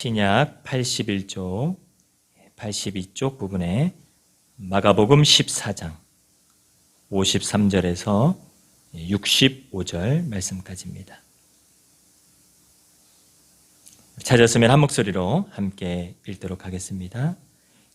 신약 81쪽, 82쪽 부분에 마가복음 14장 53절에서 65절 말씀까지입니다. 찾았으면 한 목소리로 함께 읽도록 하겠습니다.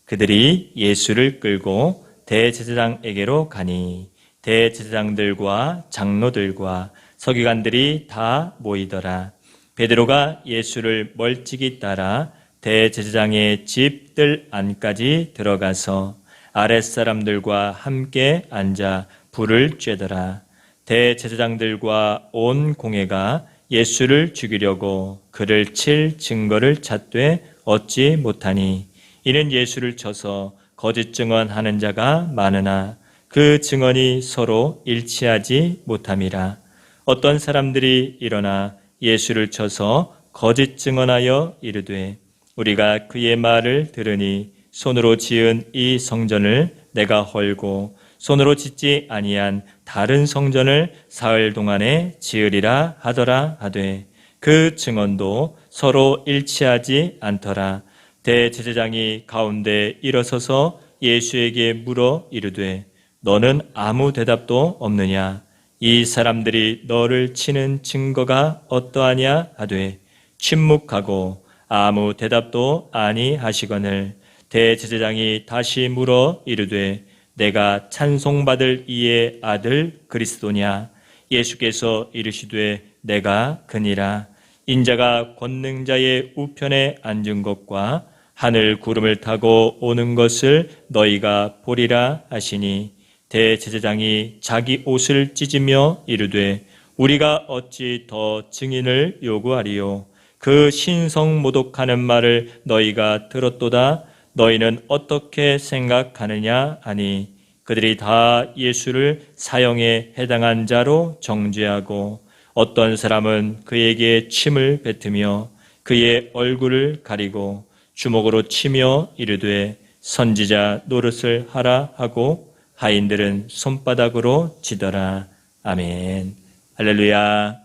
그들이 예수를 끌고 대제사장에게로 가니 대제사장들과 장로들과 서기관들이 다 모이더라. 베드로가 예수를 멀찍이 따라 대제사장의 집 뜰 안까지 들어가서 아랫사람들과 함께 앉아 불을 쬐더라. 대제사장들과 온 공회가 예수를 죽이려고 그를 칠 증거를 찾되 얻지 못하니 이는 예수를 쳐서 거짓 증언하는 자가 많으나 그 증언이 서로 일치하지 못함이라. 어떤 사람들이 일어나 예수를 쳐서 거짓 증언하여 이르되 우리가 그의 말을 들으니 손으로 지은 이 성전을 내가 헐고 손으로 짓지 아니한 다른 성전을 사흘 동안에 지으리라 하더라 하되 그 증언도 서로 일치하지 않더라. 대제사장이 가운데 일어서서 예수에게 물어 이르되 너는 아무 대답도 없느냐? 이 사람들이 너를 치는 증거가 어떠하냐 하되 침묵하고 아무 대답도 아니하시거늘 대제사장이 다시 물어 이르되 내가 찬송받을 이의 아들 그리스도냐? 예수께서 이르시되 내가 그니라. 인자가 권능자의 우편에 앉은 것과 하늘 구름을 타고 오는 것을 너희가 보리라 하시니 대제사장이 자기 옷을 찢으며 이르되 우리가 어찌 더 증인을 요구하리요? 그 신성모독하는 말을 너희가 들었도다. 너희는 어떻게 생각하느냐 하니 그들이 다 예수를 사형에 해당한 자로 정죄하고 어떤 사람은 그에게 침을 뱉으며 그의 얼굴을 가리고 주먹으로 치며 이르되 선지자 노릇을 하라 하고 하인들은 손바닥으로 치더라. 아멘. 할렐루야.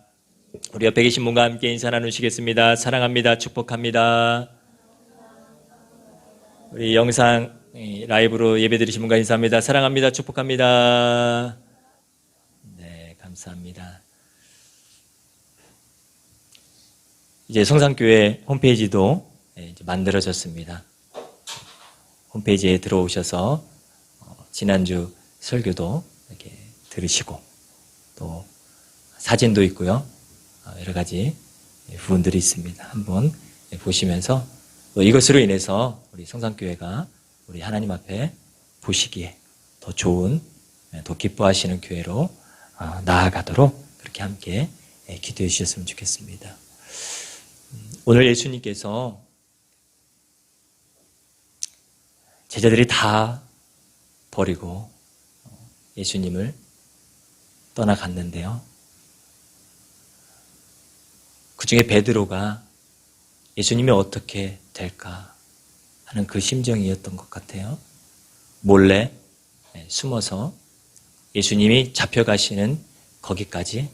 우리 옆에 계신 분과 함께 인사 나누시겠습니다. 사랑합니다. 축복합니다. 우리 영상 라이브로 예배드리신 분과 인사합니다. 사랑합니다. 축복합니다. 네, 감사합니다. 이제 성산교회 홈페이지도 이제 만들어졌습니다. 홈페이지에 들어오셔서 지난주 설교도 이렇게 들으시고 또 사진도 있고요. 여러 가지 부분들이 있습니다. 한번 보시면서 또 이것으로 인해서 우리 성산교회가 우리 하나님 앞에 보시기에 더 좋은, 더 기뻐하시는 교회로 나아가도록 그렇게 함께 기도해 주셨으면 좋겠습니다. 오늘 예수님께서 제자들이 다 버리고 예수님을 떠나갔는데요. 그 중에 베드로가 예수님이 어떻게 될까 하는 그 심정이었던 것 같아요. 몰래 숨어서 예수님이 잡혀가시는 거기까지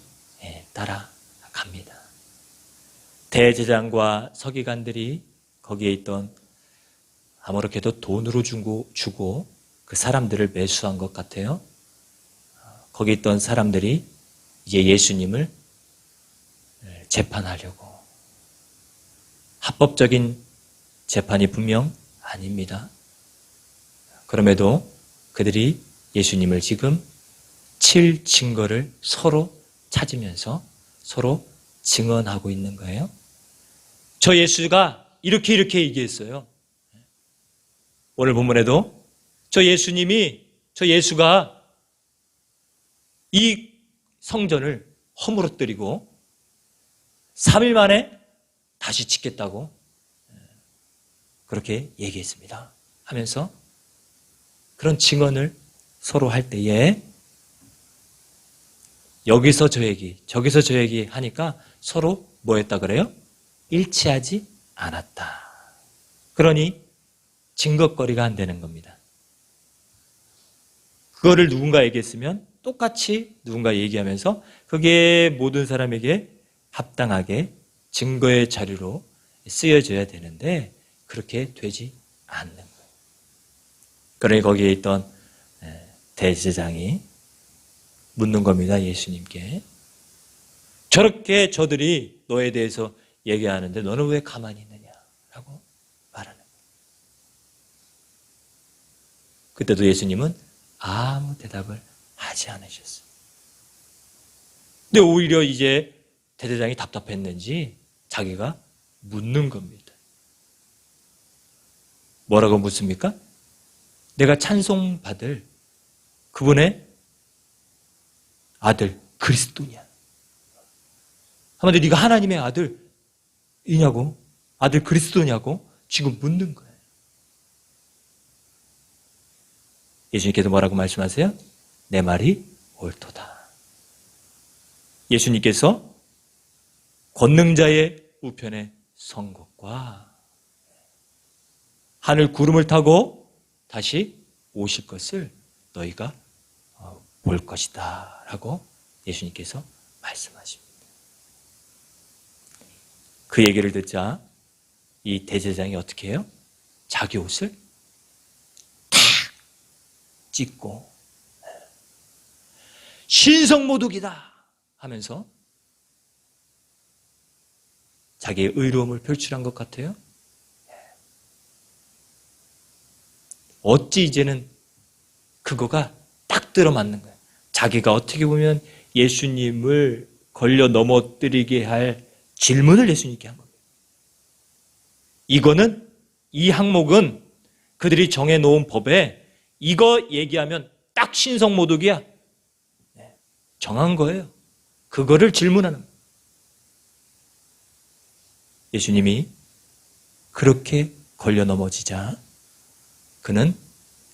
따라갑니다. 대제사장과 서기관들이 거기에 있던 아무렇게도 돈으로 주고 그 사람들을 매수한 것 같아요. 거기 있던 사람들이 이제 예수님을 재판하려고. 합법적인 재판이 분명 아닙니다. 그럼에도 그들이 예수님을 지금 칠 증거를 서로 찾으면서 서로 증언하고 있는 거예요. 저 예수가 이렇게 얘기했어요. 오늘 본문에도 저 예수가 이 성전을 허물어뜨리고 3일 만에 다시 짓겠다고 그렇게 얘기했습니다. 하면서 그런 증언을 서로 할 때에 여기서 저 얘기, 저기서 저 얘기 하니까 서로 뭐 했다 그래요? 일치하지 않았다. 그러니 증거거리가 안 되는 겁니다. 그거를 누군가 얘기했으면 똑같이 누군가 얘기하면서 그게 모든 사람에게 합당하게 증거의 자료로 쓰여져야 되는데 그렇게 되지 않는 거예요. 그러니 거기에 있던 대제사장이 묻는 겁니다. 예수님께. 저렇게 저들이 너에 대해서 얘기하는데 너는 왜 가만히 있느냐라고 말하는 거예요. 그때도 예수님은 아무 대답을 하지 않으셨어요. 근데 오히려 이제 대제사장이 답답했는지 자기가 묻는 겁니다. 뭐라고 묻습니까? 내가 찬송받을 그분의 아들 그리스도냐? 한마디로 네가 하나님의 아들이냐고? 아들 그리스도냐고? 지금 묻는 거예요. 예수님께서 뭐라고 말씀하세요? 내 말이 옳도다. 예수님께서 권능자의 우편에 선 것과 하늘 구름을 타고 다시 오실 것을 너희가 볼 것이다 라고 예수님께서 말씀하십니다. 그 얘기를 듣자 이 대제사장이 어떻게 해요? 자기 옷을 탁 찢고 신성모독이다 하면서 자기의 의로움을 표출한 것 같아요. 어찌 이제는 그거가 딱 들어맞는 거예요. 자기가 어떻게 보면 예수님을 걸려 넘어뜨리게 할 질문을 예수님께 한 겁니다. 이거는 이 항목은 그들이 정해놓은 법에 이거 얘기하면 딱 신성모독이야. 정한 거예요. 그거를 질문하는 거예요. 예수님이 그렇게 걸려 넘어지자 그는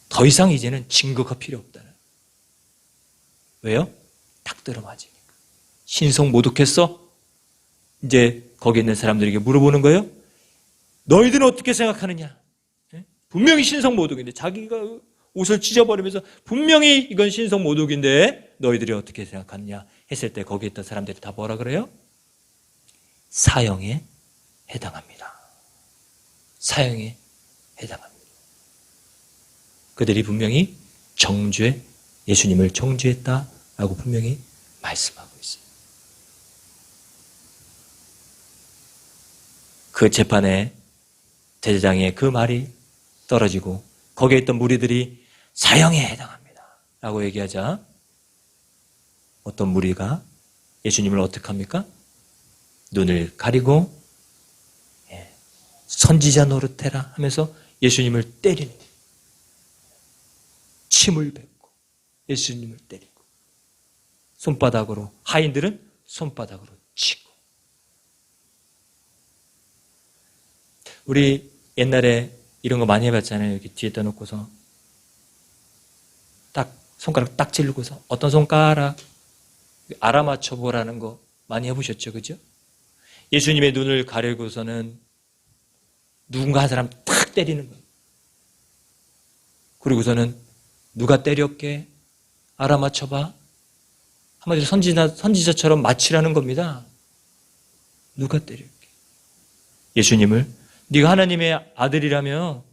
더 이상 이제는 증거가 필요 없다는. 왜요? 딱 들어맞으니까. 신성모독했어? 이제 거기 있는 사람들에게 물어보는 거예요. 너희들은 어떻게 생각하느냐? 분명히 신성모독인데 자기가 옷을 찢어버리면서 분명히 이건 신성모독인데 너희들이 어떻게 생각하느냐 했을 때 거기에 있던 사람들이 다 뭐라 그래요? 사형에 해당합니다. 사형에 해당합니다. 그들이 분명히 정죄, 예수님을 정죄했다라고 분명히 말씀하고 있어요. 그 재판에 대제사장의 그 말이 떨어지고 거기에 있던 무리들이 사형에 해당합니다 라고 얘기하자 어떤 무리가 예수님을 어떻게 합니까? 눈을 가리고 선지자 노릇해라 하면서 예수님을 때리는, 침을 뱉고 예수님을 때리고 손바닥으로, 하인들은 손바닥으로 치고. 우리 옛날에 이런 거 많이 해봤잖아요. 여기 뒤에다 놓고서 딱 손가락 딱 찌르고서 어떤 손가락 알아맞혀 보라는 거 많이 해보셨죠, 그죠? 예수님의 눈을 가리고서는 누군가 한 사람 탁 때리는 거예요. 그리고서는 누가 때렸게 알아맞혀봐. 한마디로 선지자처럼 맞히라는 겁니다. 누가 때렸게. 예수님을 네가 하나님의 아들이라며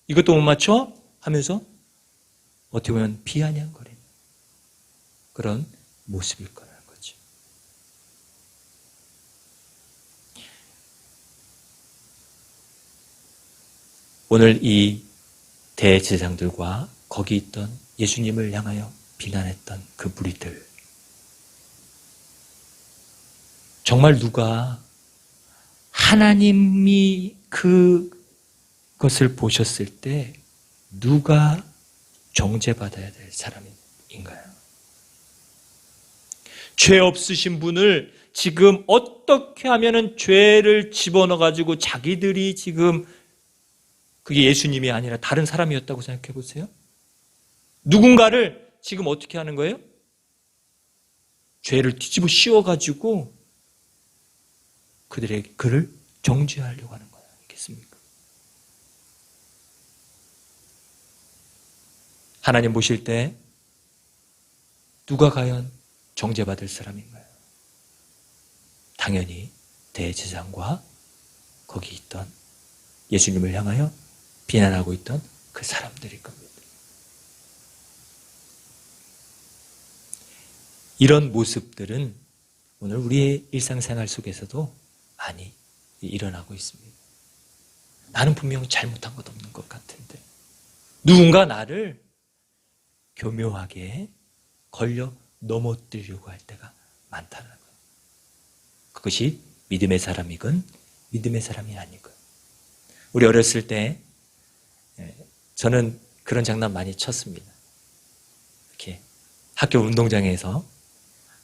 이것도 못 맞춰? 하면서 어떻게 보면 비아냥거리는 그런 모습일 거라는 거죠. 오늘 이 대제사장들과 거기 있던 예수님을 향하여 비난했던 그 무리들, 정말 누가 하나님이 그것을 보셨을 때 누가 정죄받아야 될 사람인가요? 죄 없으신 분을 지금 어떻게 하면은 죄를 집어넣어가지고 자기들이 지금 그게 예수님이 아니라 다른 사람이었다고 생각해 보세요. 누군가를 지금 어떻게 하는 거예요? 죄를 뒤집어 씌워가지고 그를 정죄하려고 하는 거 아니겠습니까? 하나님 보실 때 누가 과연 정죄받을 사람인가요? 당연히 대제사장과 거기 있던 예수님을 향하여 비난하고 있던 그 사람들일 겁니다. 이런 모습들은 오늘 우리의 일상생활 속에서도 많이 일어나고 있습니다. 나는 분명 잘못한 것 없는 것 같은데 누군가 나를 교묘하게 걸려 넘어뜨리려고 할 때가 많다는 거예요. 그것이 믿음의 사람이건 믿음의 사람이 아니건. 우리 어렸을 때 저는 그런 장난 많이 쳤습니다. 이렇게 학교 운동장에서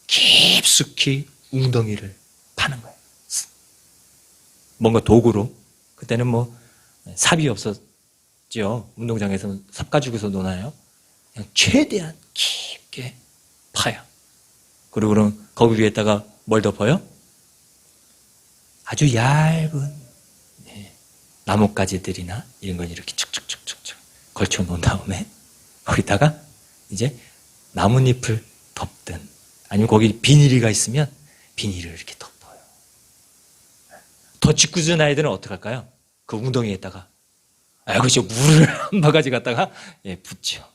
깊숙이 웅덩이를 파는 거예요. 뭔가 도구로. 그때는 뭐 삽이 없었죠. 운동장에서는 삽 가지고서 노나요? 그냥 최대한 깊게 파요. 그리고 그럼 거기 위에다가 뭘 덮어요? 아주 얇은 나뭇가지들이나 이런 걸 이렇게 축축축축 걸쳐 놓은 다음에 거기다가 이제 나뭇잎을 덮든 아니면 거기 비닐이가 있으면 비닐을 이렇게 덮어요. 더 짓궂은 아이들은 어떻게 할까요? 그 웅덩이에다가 그렇죠. 물을 한 바가지 갖다가 붓죠.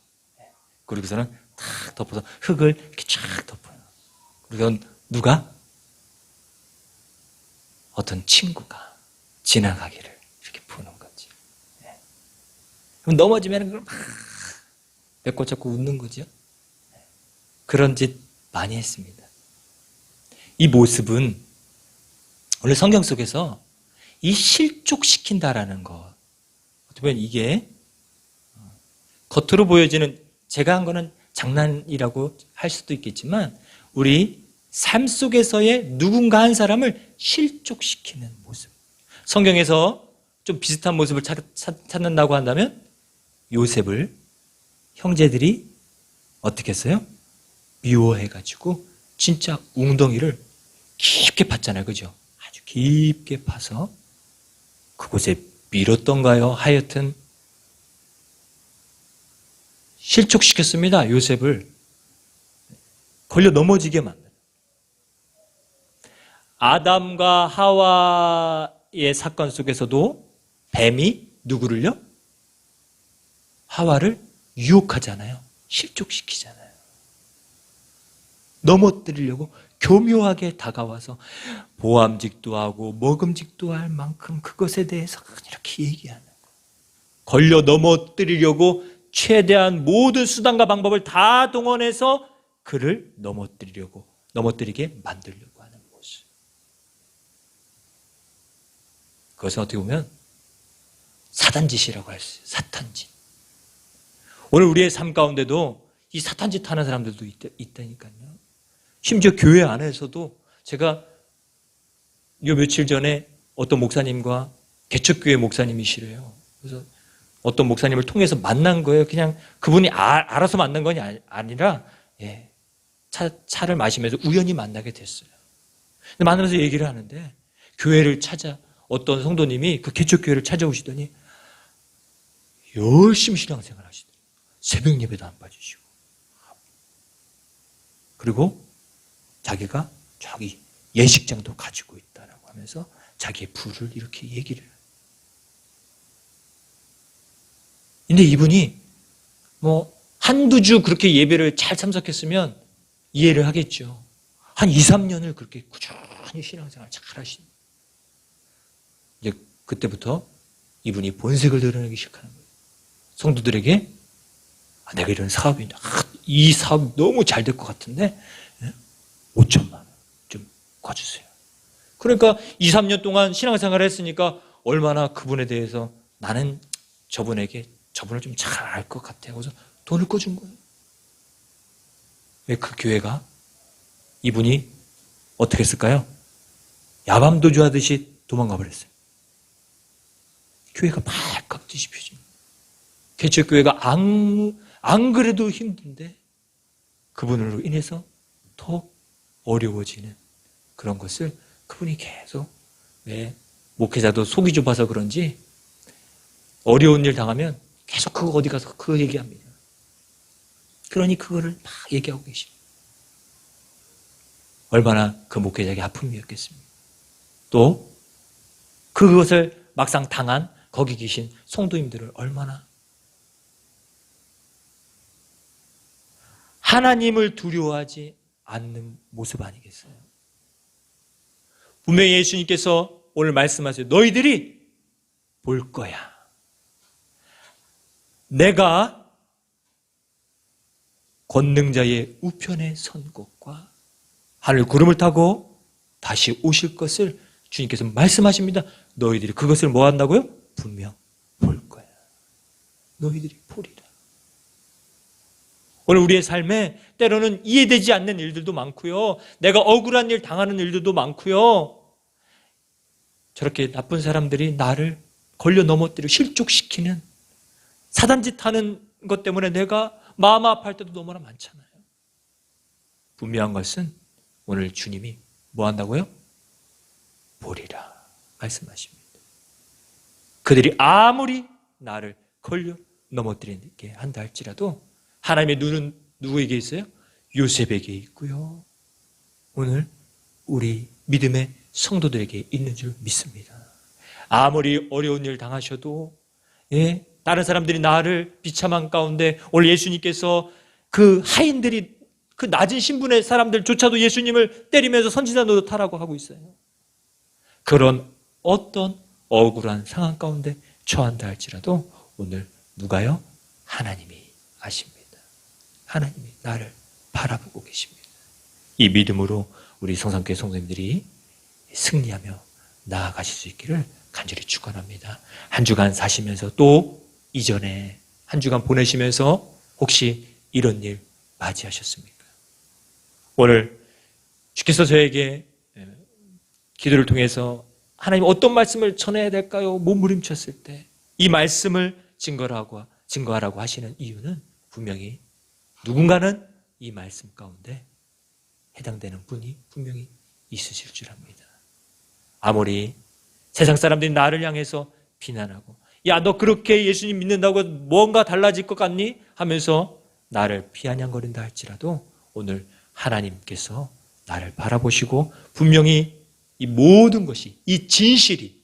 그리고서는 탁 덮어서 흙을 이렇게 쫙 덮어요. 그리고 누가? 어떤 친구가 지나가기를 이렇게 푸는 거지. 그럼 넘어지면 그걸 막 배꼽 잡고 웃는 거죠. 그런 짓 많이 했습니다. 이 모습은 원래 성경 속에서 이 실족시킨다라는 것, 어떻게 보면 이게 겉으로 보여지는, 제가 한 거는 장난이라고 할 수도 있겠지만 우리 삶 속에서의 누군가 한 사람을 실족시키는 모습. 성경에서 좀 비슷한 모습을 찾는다고 한다면 요셉을 형제들이 어떻게 했어요? 미워해가지고 진짜 웅덩이를 깊게 팠잖아요. 그죠? 아주 깊게 파서 그곳에 밀었던가요? 하여튼 실족시켰습니다. 요셉을 걸려 넘어지게 만든. 아담과 하와의 사건 속에서도 뱀이 누구를요? 하와를 유혹하잖아요. 실족시키잖아요. 넘어뜨리려고 교묘하게 다가와서 보암직도 하고 먹음직도 할 만큼 그것에 대해서 이렇게 얘기하는 거예요. 걸려 넘어뜨리려고 최대한 모든 수단과 방법을 다 동원해서 그를 넘어뜨리게 만들려고 하는 모습. 그것은 어떻게 보면 사단짓이라고 할 수 있어요. 사탄짓. 오늘 우리의 삶 가운데도 이 사탄짓 하는 사람들도 있다니까요. 심지어 교회 안에서도 제가 요 며칠 전에 어떤 목사님과 개척교회 목사님이시래요. 그래서 어떤 목사님을 통해서 만난 거예요. 그냥 그분이 알아서 만난 건 아니라 차를 마시면서 우연히 만나게 됐어요. 근데 만나면서 얘기를 하는데 교회를 어떤 성도님이 그 개척교회를 찾아오시더니 열심히 신앙생활 하시더라고요. 새벽 예배도 안 빠지시고. 그리고 자기가 저기 예식장도 가지고 있다라고 하면서 자기의 부를 이렇게 얘기를 해요. 근데 이분이 한두 주 그렇게 예배를 잘 참석했으면 이해를 하겠죠. 한 2, 3년을 그렇게 꾸준히 신앙생활 잘 하신. 이제 그때부터 이분이 본색을 드러내기 시작하는 거예요. 성도들에게 내가 이런 사업이 있는데 이 사업이 너무 잘 될 것 같은데 5천만 원 좀 꿔주세요. 그러니까 2, 3년 동안 신앙생활을 했으니까 얼마나 그분에 대해서 나는 저분을 좀 잘 알 것 같아요. 그래서 돈을 꿔준 거예요. 왜 그 교회가 이분이 어떻게 했을까요? 야밤도주하듯이 도망가 버렸어요. 교회가 발칵 뒤집혀진 거예요. 개척교회가 안 그래도 힘든데 그분으로 인해서 더 어려워지는 그런 것을 그분이 계속, 왜 목회자도 속이 좁아서 그런지 어려운 일 당하면 계속 그거 어디 가서 그거 얘기합니다. 그러니 그거를 막 얘기하고 계십니다. 얼마나 그 목회자에게 아픔이었겠습니까? 또 그것을 막상 당한 거기 계신 성도님들을 얼마나 하나님을 두려워하지 않는 모습 아니겠어요? 분명히 예수님께서 오늘 말씀하세요. 너희들이 볼 거야. 내가 권능자의 우편에 선 것과 하늘 구름을 타고 다시 오실 것을 주님께서 말씀하십니다. 너희들이 그것을 뭐 한다고요? 분명 볼 거야. 너희들이 보리라. 오늘 우리의 삶에 때로는 이해되지 않는 일들도 많고요. 내가 억울한 일 당하는 일들도 많고요. 저렇게 나쁜 사람들이 나를 걸려 넘어뜨리고 실족시키는 사단짓 하는 것 때문에 내가 마음 아파할 때도 너무나 많잖아요. 분명한 것은 오늘 주님이 뭐 한다고요? 보리라 말씀하십니다. 그들이 아무리 나를 걸려 넘어뜨리게 한다 할지라도 하나님의 눈은 누구에게 있어요? 요셉에게 있고요. 오늘 우리 믿음의 성도들에게 있는 줄 믿습니다. 아무리 어려운 일 당하셔도 다른 사람들이 나를 비참한 가운데 오늘 예수님께서 그 하인들이 그 낮은 신분의 사람들조차도 예수님을 때리면서 선지자 노릇하라고 하고 있어요. 그런 어떤 억울한 상황 가운데 처한다 할지라도 오늘 누가요? 하나님이 아십니다. 하나님이 나를 바라보고 계십니다. 이 믿음으로 우리 성산교회 성도님들이 승리하며 나아가실 수 있기를 간절히 축원합니다. 한 주간 사시면서 또 이전에 한 주간 보내시면서 혹시 이런 일 맞이하셨습니까? 오늘 주께서 저에게 기도를 통해서 하나님 어떤 말씀을 전해야 될까요? 몸부림쳤을 때 이 말씀을 증거하라고 하시는 이유는 분명히 누군가는 이 말씀 가운데 해당되는 분이 분명히 있으실 줄 압니다. 아무리 세상 사람들이 나를 향해서 비난하고 야, 너 그렇게 예수님 믿는다고 뭔가 달라질 것 같니? 하면서 나를 비아냥거린다 할지라도 오늘 하나님께서 나를 바라보시고 분명히 이 모든 것이 이 진실이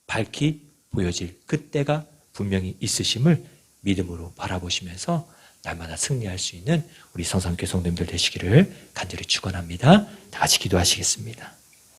밝히 보여질 그때가 분명히 있으심을 믿음으로 바라보시면서 날마다 승리할 수 있는 우리 성산교회 성도님들 되시기를 간절히 축원합니다. 다 같이 기도하시겠습니다.